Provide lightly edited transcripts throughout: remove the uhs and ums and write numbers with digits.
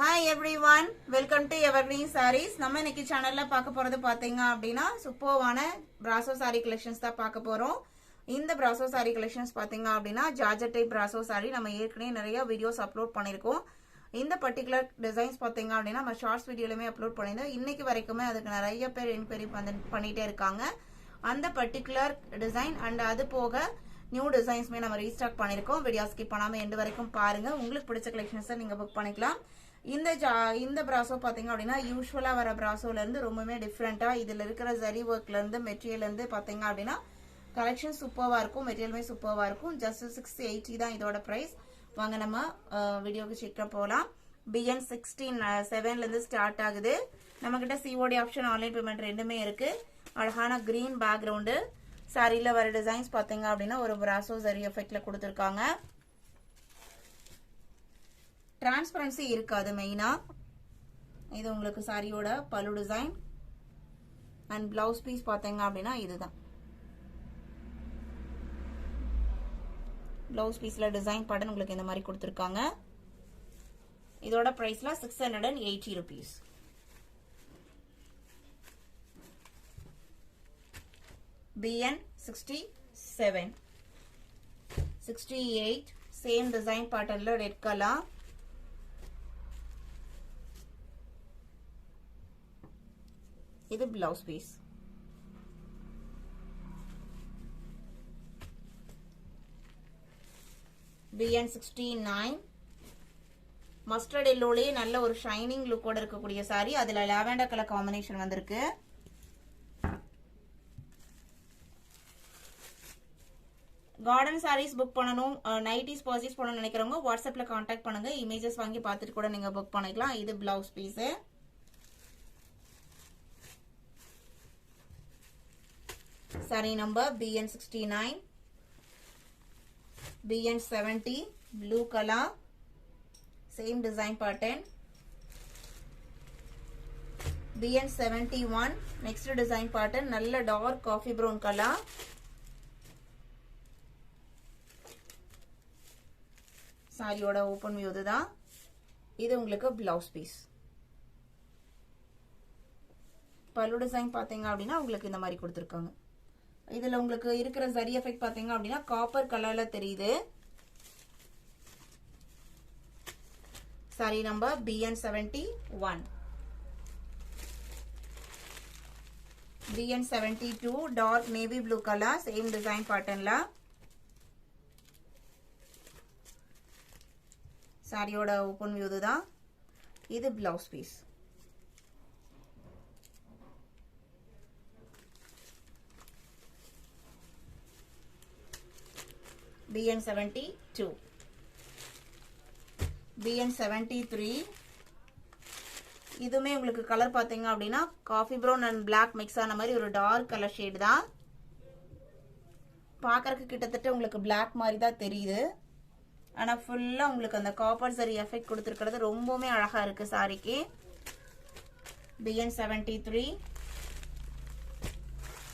Hi everyone, welcome to Evergreen Sarees. நம்ம இன்னைக்கு சேனல்ல பார்க்க போறது பாத்தீங்க அப்படினா சூப்பர்வான Brasso saree collections தான் பார்க்க போறோம். இந்த Brasso saree collections பாத்தீங்க அப்படினா ஜார்ஜெட் டைப் Brasso saree நம்ம ஏற்கனவே நிறைய வீடியோஸ் அப்லோட் பண்ணிருக்கோம். இந்த பர்టిక్యులர் டிசைன்ஸ் பாத்தீங்க அப்படினா நம்ம ஷார்ட்ஸ் வீடியோலமே அப்லோட் பண்ணிருந்தோம். இன்னைக்கு வரைக்குமே அதுக்கு நிறைய பேர் என்கொயரி பண்ணிட்டே இருக்காங்க. அந்த பர்టిక్యులர் டிசைன் அண்ட் அது போக நியூ டிசைன்ஸ்மே நம்ம ரீஸ்டாக் பண்ணிருக்கோம். வீடியோ ஸ்கிப் பண்ணாம எண்ட் வரைக்கும் பாருங்க. உங்களுக்கு பிடிச்ச கலெக்ஷன்ஸை நீங்க புக் பண்ணிக்கலாம். இந்த பிராசோ பாத்தீங்க அப்படின்னா யூஸ்வலா வர பிராசோல இருந்து ரொம்பவே டிஃப்ரெண்டா இதுல இருக்கிற ஜரி ஒர்க்ல இருந்து மெட்டீரியல் இருந்து பாத்தீங்க அப்படின்னா கலெக்ஷன் சூப்பர்வா இருக்கும். மெட்டீரியலுமே சூப்பர்வா இருக்கும். ஜஸ்ட் 680 தான் இதோட பிரைஸ். வாங்க நம்ம வீடியோக்கு சீக்கிரம் போகலாம். BN 16.7ல இருந்து ஸ்டார்ட் ஆகுது. நம்ம கிட்ட COD ஆப்ஷன் ஆன்லைன் பேமெண்ட் ரெண்டுமே இருக்கு. அழகான கிரீன் பேக்ரவுண்டு சாரியில வர டிசைன்ஸ் பாத்தீங்க அப்படின்னா ஒரு பிராசோ ஜரி எஃபெக்ட்ல கொடுத்துருக்காங்க. டிரான்ஸ்பரன்சி இருக்காது மெயினா. இது உங்களுக்கு சாரியோட பல்லு டிசைன் அண்ட் பிளவுஸ் பீஸ் பாத்தீங்க அப்படின்னா இதுதான். பிளவுஸ் பீஸ்ல டிசைன் பேட்டர்ன் உங்களுக்கு இந்த மாதிரி கொடுத்துருக்காங்க. இதோட பிரைஸ்ல 680 rupees. BN 67 68 சேம் டிசைன் பேட்டர்ன்ல ரெட் கலர். இது பிளவுஸ் பீஸ். BN 69 மஸ்டர்ட் எல்லோலயே நல்ல ஒரு ஷைனிங் லுக்கோட இருக்கக்கூடிய சாரி. அதுல லாவெண்டர் கலர் காம்பினேஷன் வந்திருக்கு. கார்டன் சாரீஸ் புக் பண்ணணும், நைட்டிஸ் பர்ச்சேஸ் பண்ணணும்னு நினைக்கிறவங்க வாட்ஸ்அப்ல கான்டாக்ட் பண்ணுங்க. இமேஜஸ் வாங்கி பார்த்துட்டு கூட நீங்க புக் பண்ணிக்கலாம். இது blouse piece. Saree number BN 69, BN 70 blue color, same design pattern. BN 71 next design pattern, நல்ல dark coffee brown color. சாரியோட ஓபன் வியூ இதுதான். இது உங்களுக்கு பிளவுஸ் பீஸ். பல்லு டிசைன் பாத்தீங்க அப்படின்னா உங்களுக்கு இந்த மாதிரி கொடுத்துருக்காங்க. இதுல உங்களுக்கு இருக்கிற ஜரி எஃபெக்ட் பாத்தீங்க அப்படின்னா காப்பர் கலர்ல தெரியுது. Sari number BN 71. BN 72 dark navy blue colour same design பேட்டர்ன்ல. சாரியோட ஓபன் வியூ இதுதான். இது பிளவுஸ் பீஸ். BN 72, BN 73. இதுமே உங்களுக்கு கலர் பாத்தீங்க அப்படின்னா coffee brown and black mix ஆன மாதிரி ஒரு டார்க் கலர் ஷேட் தான். பார்க்கறதுக்கு கிட்டத்தட்ட உங்களுக்கு பிளாக் மாதிரி தான் தெரியுது. ஆனா ஃபுல்லா உங்களுக்கு அந்த காப்பர் சரி எஃபெக்ட் கொடுத்துருக்கிறது ரொம்பவுமே அழகா இருக்கு சாரிக்கு. BN 73,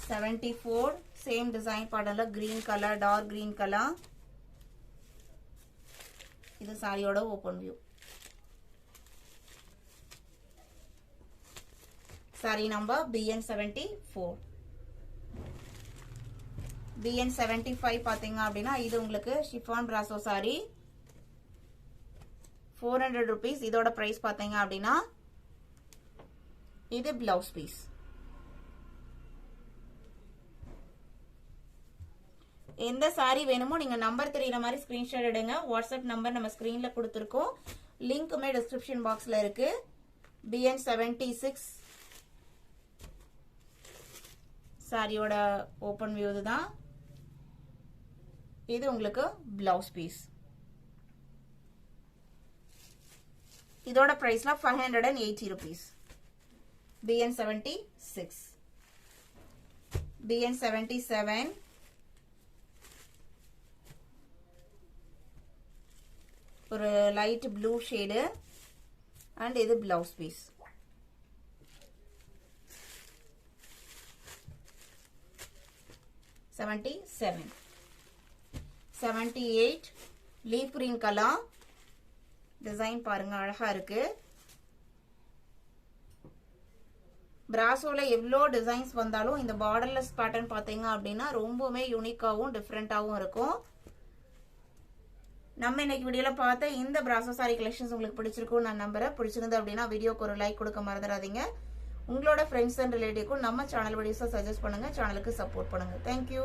74 சேம் டிசைன் பேட்டர்ன்ல green colour, dark green colour. இது சாரியோட open view. Sari number BN 74. BN 75 பாத்தீங்க அப்படின்னா இது உங்களுக்கு ஷிஃபான் பிராசோ சாரி 400 rupees. இதோட பிரைஸ் பாத்தீங்க அப்படின்னா இது பிளவுஸ் பீஸ். எந்த சாரி வேணுமோ நீங்க நம்பர் தெரியற மாதிரி ஸ்கிரீன்ஷாட் எடுங்க. வாட்ஸ்அப் நம்பர் நம்ம ஸ்கிரீன்ல கொடுத்துருக்கோம். லிங்க்குமே டிஸ்கிரிப்ஷன் பாக்ஸ்ல இருக்கு. BN 76 சாரியோட ஓபன் வியூ தான். இது உங்களுக்கு பிளவுஸ் பீஸ். இதோட பிரைஸ்ல 580 rupees. BN 76. BN 77 ஒரு லைட் ப்ளூ ஷேடு அண்ட் இது blouse piece. Seventy 78 leaf green colour design பாருங்க அழகா இருக்கு. பிராசோல எவ்வளோ டிசைன்ஸ் வந்தாலும் இந்த பார்டர்லெஸ் பேட்டர்ன் பார்த்தீங்க அப்படின்னா ரொம்பவுமே யூனிக்காகவும் டிஃப்ரெண்ட்டாகவும் இருக்கும். நம்ம இன்னைக்கு வீடியோல பார்த்த இந்த பிராசோ சாரி கலெக்ஷன்ஸ் உங்களுக்கு பிடிச்சிருக்கும் நான் நம்புறேன். பிடிச்சிருந்து அப்படின்னா வீடியோக்கு ஒரு லைக் கொடுக்க மறந்துடாதீங்க. உங்களோட ஃப்ரெண்ட்ஸ் அண்ட் ரிலேட்டிவ்க்கும் நம்ம சேனல் வீடியோஸை சஜஸ்ட் பண்ணுங்க, சேனலுக்கு சப்போர்ட் பண்ணுங்க. தேங்க்யூ.